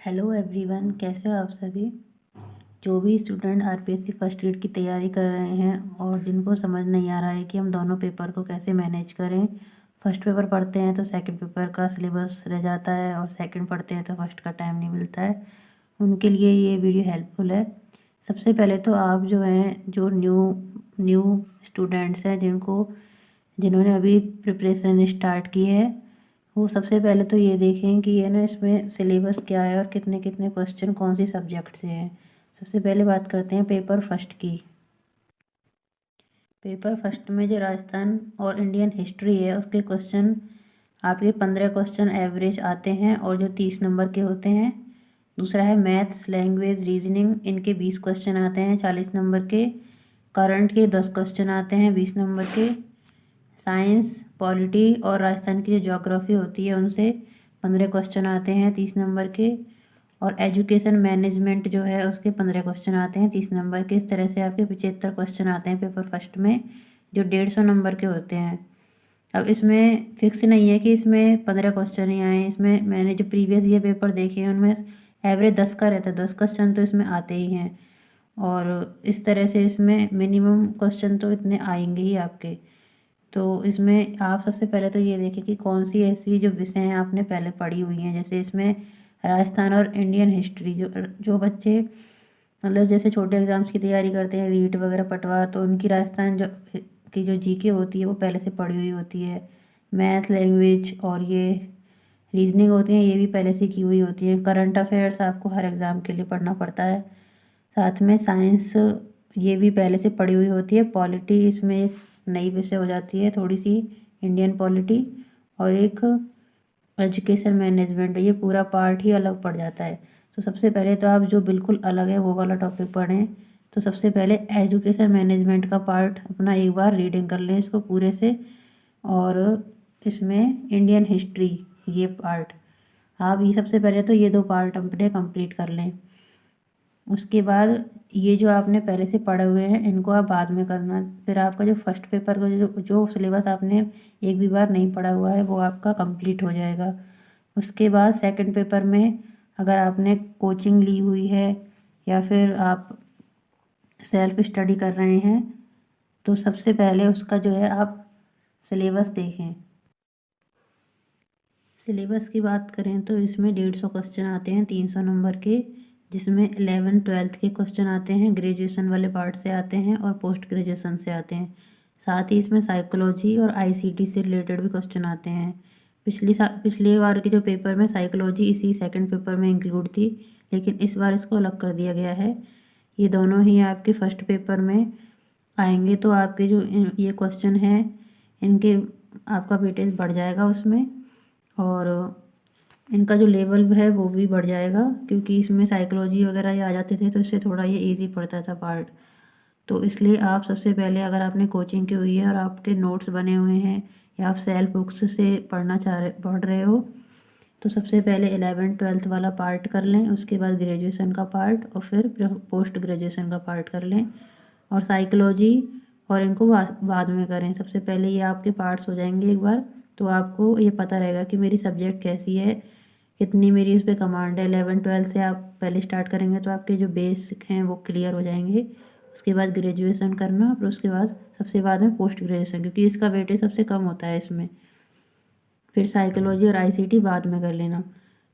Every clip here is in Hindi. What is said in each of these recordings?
हेलो एवरीवन, कैसे हो आप सभी। जो भी स्टूडेंट आरपीएससी फर्स्ट ग्रेड की तैयारी कर रहे हैं और जिनको समझ नहीं आ रहा है कि हम दोनों पेपर को कैसे मैनेज करें, फर्स्ट पेपर पढ़ते हैं तो सेकंड पेपर का सिलेबस रह जाता है और सेकंड पढ़ते हैं तो फर्स्ट का टाइम नहीं मिलता है, उनके लिए ये वीडियो हेल्पफुल है। सबसे पहले तो आप जो हैं, जो न्यू स्टूडेंट्स हैं, जिन्होंने अभी प्रिपरेशन स्टार्ट की है, वो सबसे पहले तो ये देखें कि ये ना इसमें सिलेबस क्या है और कितने कितने क्वेश्चन कौन सी सब्जेक्ट से हैं। सबसे पहले बात करते हैं पेपर फर्स्ट की। पेपर फर्स्ट में जो राजस्थान और इंडियन हिस्ट्री है उसके क्वेश्चन आपके 15 क्वेश्चन एवरेज आते हैं और जो 30 नंबर के होते हैं। दूसरा है मैथ्स, लैंग्वेज, रीजनिंग, इनके 20 क्वेश्चन आते हैं 40 नंबर के। करंट के 10 क्वेश्चन आते हैं 20 नंबर के। साइंस, पॉलिटी और राजस्थान की जो ज्योग्राफी होती है उनसे 15 क्वेश्चन आते हैं 30 नंबर के। और एजुकेशन मैनेजमेंट जो है उसके 15 क्वेश्चन आते हैं 30 नंबर के। इस तरह से आपके 75 क्वेश्चन आते हैं पेपर फर्स्ट में, जो 150 नंबर के होते हैं। अब इसमें फिक्स नहीं है कि इसमें 15 क्वेश्चन ही आए। इसमें मैंने जो प्रीवियस ईयर पेपर देखे हैं उनमें एवरेज 10 का रहता है, 10 क्वेश्चन तो इसमें आते ही हैं। और इस तरह से इसमें मिनिमम क्वेश्चन तो इतने आएंगे ही आपके। तो इसमें आप सबसे पहले तो ये देखें कि कौन सी ऐसी जो विषय हैं आपने पहले पढ़ी हुई हैं। जैसे इसमें राजस्थान और इंडियन हिस्ट्री, जो बच्चे मतलब जैसे छोटे एग्जाम्स की तैयारी करते हैं, रीट वगैरह पटवार, तो उनकी राजस्थान की जो जीके होती है वो पहले से पढ़ी हुई होती है। मैथ, लैंग्वेज और ये रीजनिंग होती हैं, ये भी पहले से की हुई होती हैं। करंट अफेयर्स आपको हर एग्ज़ाम के लिए पढ़ना पड़ता है। साथ में साइंस, ये भी पहले से पढ़ी हुई होती है। पॉलिटी इसमें एक नई विषय हो जाती है थोड़ी सी, इंडियन पॉलिटी। और एक एजुकेशन मैनेजमेंट, ये पूरा पार्ट ही अलग पड़ जाता है। तो सबसे पहले तो आप जो बिल्कुल अलग है वो वाला टॉपिक पढ़ें। तो सबसे पहले एजुकेशन मैनेजमेंट का पार्ट अपना एक बार रीडिंग कर लें इसको पूरे से। और इसमें इंडियन हिस्ट्री ये पार्ट, आप ये सबसे पहले तो ये दो पार्ट अपने कंप्लीट कर लें। उसके बाद ये जो आपने पहले से पढ़े हुए हैं इनको आप बाद में करना। फिर आपका जो फर्स्ट पेपर का जो सिलेबस आपने एक भी बार नहीं पढ़ा हुआ है वो आपका कंप्लीट हो जाएगा। उसके बाद सेकंड पेपर में अगर आपने कोचिंग ली हुई है या फिर आप सेल्फ स्टडी कर रहे हैं तो सबसे पहले उसका जो है आप सिलेबस देखें। सिलेबस की बात करें तो इसमें 150 क्वेश्चन आते हैं 300 नंबर के, जिसमें 11th-12th के क्वेश्चन आते हैं, ग्रेजुएशन वाले पार्ट से आते हैं और पोस्ट ग्रेजुएशन से आते हैं। साथ ही इसमें साइकोलॉजी और आईसीटी से रिलेटेड भी क्वेश्चन आते हैं। पिछले बार के जो पेपर में साइकोलॉजी इसी सेकंड पेपर में इंक्लूड थी, लेकिन इस बार इसको अलग कर दिया गया है। ये दोनों ही आपके फर्स्ट पेपर में आएंगे। तो आपके जो ये क्वेश्चन हैं इनके आपका वेटेज बढ़ जाएगा उसमें, और इनका जो लेवल है वो भी बढ़ जाएगा, क्योंकि इसमें साइकोलॉजी वगैरह ये आ जाते थे तो इससे थोड़ा ये इजी पड़ता था पार्ट। तो इसलिए आप सबसे पहले अगर आपने कोचिंग की हुई है और आपके नोट्स बने हुए हैं या आप सेल्फ बुक्स से पढ़ रहे हो, तो सबसे पहले 11th-12th वाला पार्ट कर लें। उसके बाद ग्रेजुएशन का पार्ट और फिर पोस्ट ग्रेजुएशन का पार्ट कर लें। और साइकोलॉजी और इनको बाद में करें। सबसे पहले ये आपके पार्ट्स हो जाएंगे एक बार, तो आपको ये पता रहेगा कि मेरी सब्जेक्ट कैसी है, कितनी मेरी उस पर कमांड है। 11th-12th से आप पहले स्टार्ट करेंगे तो आपके जो बेसिक हैं वो क्लियर हो जाएंगे। उसके बाद ग्रेजुएशन करना, फिर उसके बाद सबसे बाद में पोस्ट ग्रेजुएशन, क्योंकि इसका वेटेज सबसे कम होता है इसमें। फिर साइकोलॉजी और आईसीटी बाद में कर लेना।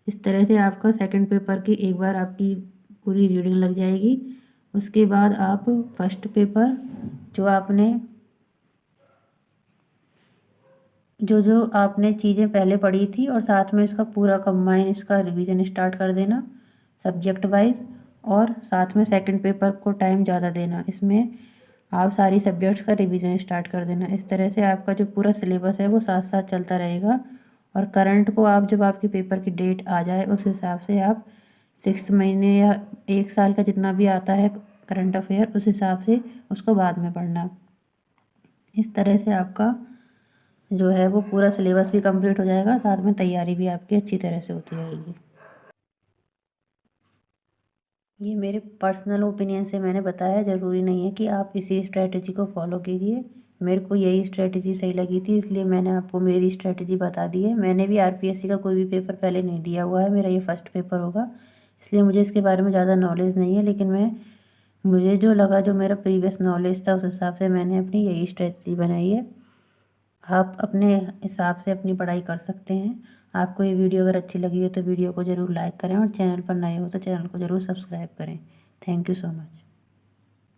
इस तरह से आपका सेकंड पेपर की एक बार आपकी पूरी रीडिंग लग जाएगी। उसके बाद आप फर्स्ट पेपर जो आपने चीज़ें पहले पढ़ी थी और साथ में इसका पूरा कंबाइन इसका रिवीजन स्टार्ट कर देना सब्जेक्ट वाइज। और साथ में सेकंड पेपर को टाइम ज़्यादा देना, इसमें आप सारी सब्जेक्ट्स का रिवीजन स्टार्ट कर देना। इस तरह से आपका जो पूरा सिलेबस है वो साथ साथ चलता रहेगा। और करंट को आप जब आपके पेपर की डेट आ जाए उस हिसाब से आप 6 महीने या 1 साल का जितना भी आता है करंट अफेयर, उस हिसाब से उसको बाद में पढ़ना। इस तरह से आपका जो है वो पूरा सिलेबस भी कंप्लीट हो जाएगा, साथ में तैयारी भी आपकी अच्छी तरह से होती रहेगी। ये मेरे पर्सनल ओपिनियन से मैंने बताया, ज़रूरी नहीं है कि आप इसी स्ट्रेटजी को फॉलो कीजिए। मेरे को यही स्ट्रेटजी सही लगी थी, इसलिए मैंने आपको मेरी स्ट्रेटजी बता दी है। मैंने भी आरपीएससी का कोई भी पेपर पहले नहीं दिया हुआ है, मेरा ये फर्स्ट पेपर होगा। इसलिए मुझे इसके बारे में ज़्यादा नॉलेज नहीं है, लेकिन मुझे जो लगा, जो मेरा प्रीवियस नॉलेज था, उस हिसाब से मैंने अपनी यही स्ट्रेटजी बनाई है। आप अपने हिसाब से अपनी पढ़ाई कर सकते हैं। आपको ये वीडियो अगर अच्छी लगी हो तो वीडियो को ज़रूर लाइक करें और चैनल पर नए हो तो चैनल को ज़रूर सब्सक्राइब करें। Thank you so much.